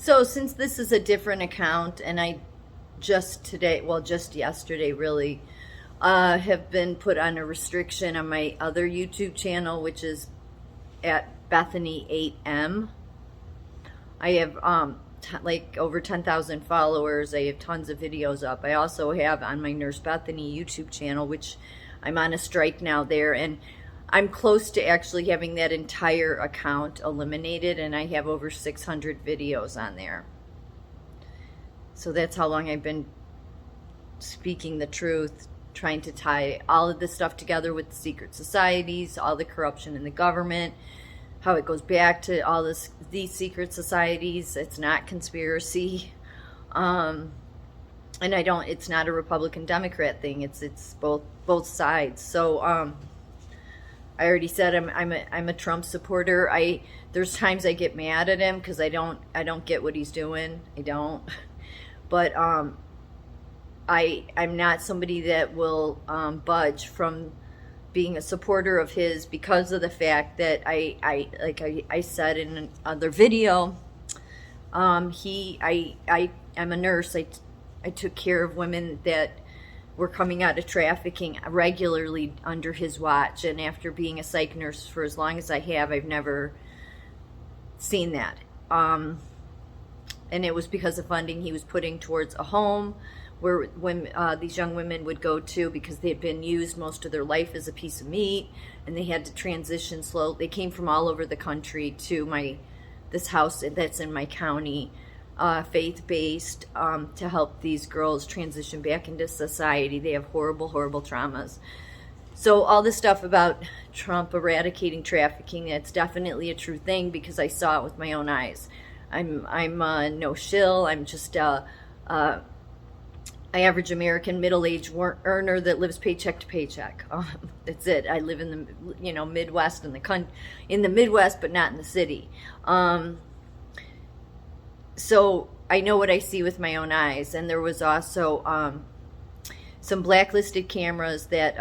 So since this is a different account, and I just today, well, just yesterday really, have been put on a restriction on my other YouTube channel, which is at Bethany 8M. I have like over 10,000 followers. I have tons of videos up. I also have on my Nurse Bethany YouTube channel, which I'm on a strike now there, and I'm close to actually having that entire account eliminated, and I have over 600 videos on there. So that's how long I've been speaking the truth, trying to tie all of this stuff together with the secret societies, all the corruption in the government, how it goes back to all these secret societies. It's not conspiracy. And it's not a Republican Democrat thing. It's both sides. So I already said I'm a Trump supporter. There's times I get mad at him because I don't get what he's doing. I don't. But I'm not somebody that will budge from being a supporter of his because of the fact that I said in another video, I'm a nurse. I took care of women that were coming out of trafficking regularly under his watch, and after being a psych nurse for as long as I have, I've never seen that. And it was because of funding he was putting towards a home where these young women would go to because they had been used most of their life as a piece of meat, and they had to transition slowly. They came from all over the country to this house that's in my county, faith-based, to help these girls transition back into society. They have horrible, horrible traumas. So all this stuff about Trump eradicating trafficking, that's definitely a true thing because I saw it with my own eyes. I'm no shill. I'm just an average American middle-aged earner that lives paycheck to paycheck. That's it. I live in the Midwest, in the Midwest, but not in the city. So I know what I see with my own eyes. And there was also some blacklisted cameras that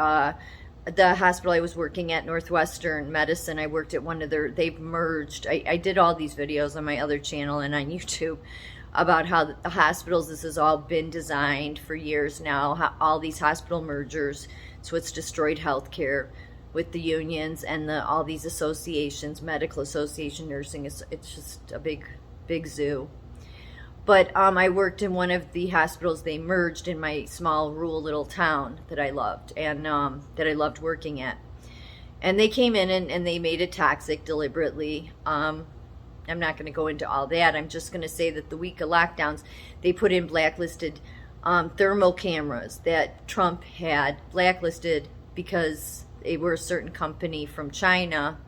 the hospital I was working at, Northwestern Medicine, I worked at one of they've merged. I did all these videos on my other channel and on YouTube about how the hospitals, this has all been designed for years now, how all these hospital mergers, so it's destroyed healthcare with the unions and all these associations, medical association, nursing, it's just a big zoo. But I worked in one of the hospitals they merged in my small rural little town that I loved, and that I loved working at. And they came in and they made it toxic deliberately. I'm not going to go into all that. I'm just going to say that the week of lockdowns, they put in blacklisted thermal cameras that Trump had blacklisted because they were a certain company from China,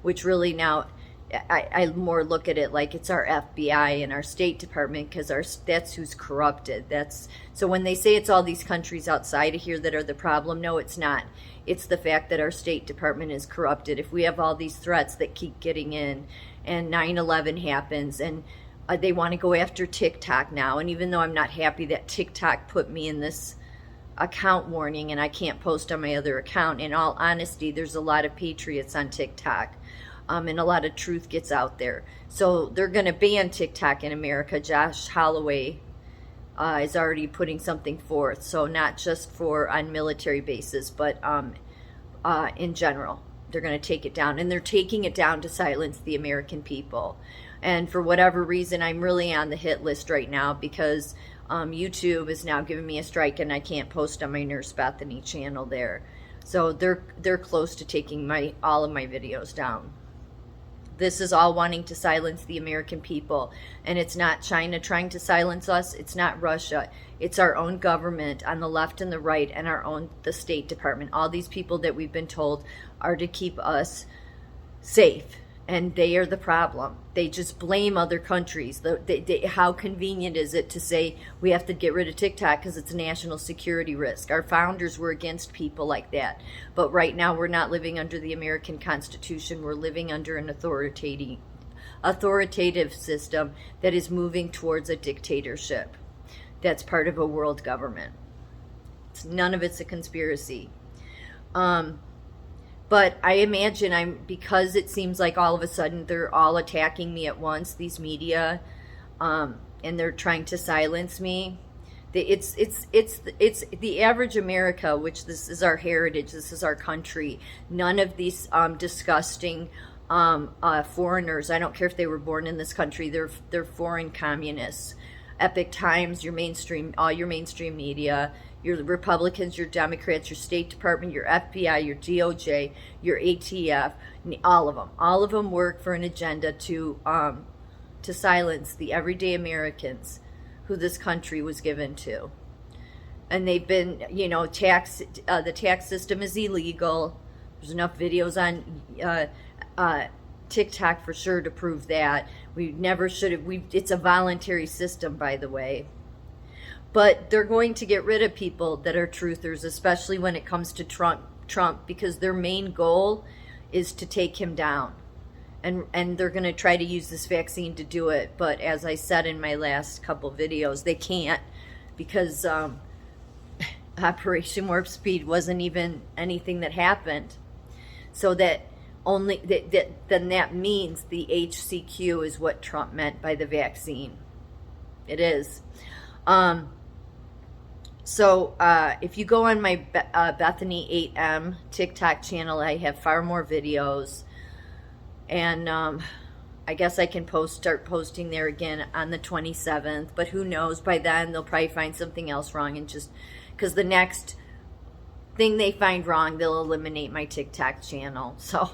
which really now I more look at it like it's our FBI and our State Department, because that's who's corrupted. So when they say it's all these countries outside of here that are the problem, no, it's not. It's the fact that our State Department is corrupted. If we have all these threats that keep getting in, and 9/11 happens, and they want to go after TikTok now, and even though I'm not happy that TikTok put me in this account warning and I can't post on my other account, in all honesty, there's a lot of patriots on TikTok. And a lot of truth gets out there. So they're going to ban TikTok in America. Josh Holloway is already putting something forth. So not just on military bases, but in general. They're going to take it down. And they're taking it down to silence the American people. And for whatever reason, I'm really on the hit list right now because YouTube is now giving me a strike and I can't post on my Nurse Bethany channel there. So they're close to taking all of my videos down. This is all wanting to silence the American people. And it's not China trying to silence us. It's not Russia. It's our own government on the left and the right, and the State Department. All these people that we've been told are to keep us safe. And they are the problem. They just blame other countries. How convenient is it to say we have to get rid of TikTok because it's a national security risk? Our founders were against people like that. But right now we're not living under the American Constitution. We're living under an authoritative system that is moving towards a dictatorship. That's part of a world government. None of it's a conspiracy. But I imagine because it seems like all of a sudden they're all attacking me at once, these media, and they're trying to silence me. It's the average America, which this is our heritage, this is our country. None of these disgusting foreigners, I don't care if they were born in this country, they're foreign communists. Epic Times, your mainstream, all your mainstream media, your Republicans, your Democrats, your State Department, your FBI, your DOJ, your ATF, all of them work for an agenda to silence the everyday Americans who this country was given to. And they've been, you know, the tax system is illegal. There's enough videos on TikTok for sure to prove that. We never should have, it's a voluntary system, by the way. But they're going to get rid of people that are truthers, especially when it comes to Trump, because their main goal is to take him down. And they're going to try to use this vaccine to do it. But as I said in my last couple videos, they can't, because Operation Warp Speed wasn't even anything that happened. So that only then that means the HCQ is what Trump meant by the vaccine. It is. So if you go on my Bethany 8M TikTok channel, I have far more videos. And I guess I can start posting there again on the 27th. But who knows? By then, they'll probably find something else wrong. And just because the next thing they find wrong, they'll eliminate my TikTok channel. So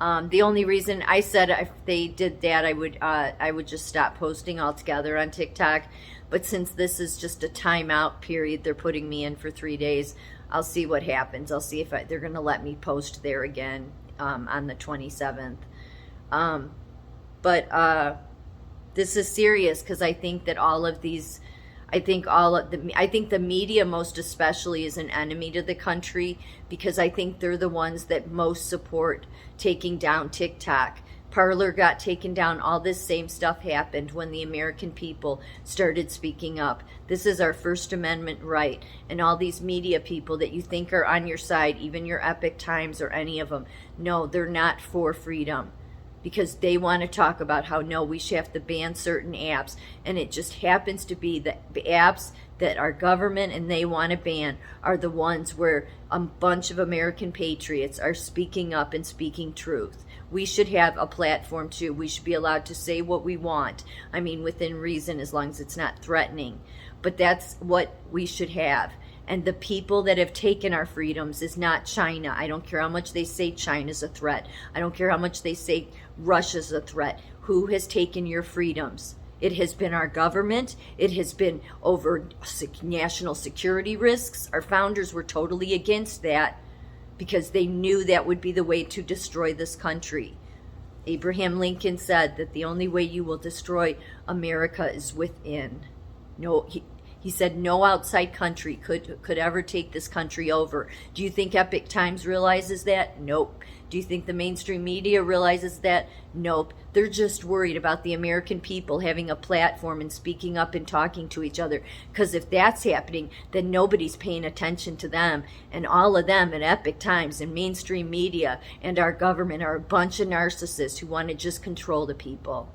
the only reason I said if they did that, I would just stop posting altogether on TikTok. But since this is just a timeout period, they're putting me in for 3 days. I'll see what happens. I'll see if they're going to let me post there again. On the 27th. But this is serious, because I think that all of these, I think the media most especially is an enemy to the country, because I think they're the ones that most support taking down TikTok. Parler got taken down. All this same stuff happened when the American people started speaking up. This is our First Amendment right. And all these media people that you think are on your side, even your Epic Times or any of them, no, they're not for freedom. Because they want to talk about how, no, we should have to ban certain apps. And it just happens to be that the apps that our government and they want to ban are the ones where a bunch of American patriots are speaking up and speaking truth. We should have a platform too. We should be allowed to say what we want. I mean, within reason, as long as it's not threatening. But that's what we should have. And the people that have taken our freedoms is not China. I don't care how much they say China's a threat. I don't care how much they say Russia's a threat. Who has taken your freedoms? It has been our government. It has been over national security risks. Our founders were totally against that, because they knew that would be the way to destroy this country. Abraham Lincoln said that the only way you will destroy America is within. No, he said no outside country could ever take this country over. Do you think Epic Times realizes that? Nope. Do you think the mainstream media realizes that? Nope. They're just worried about the American people having a platform and speaking up and talking to each other. Because if that's happening, then nobody's paying attention to them. And all of them at Epic Times and mainstream media and our government are a bunch of narcissists who want to just control the people.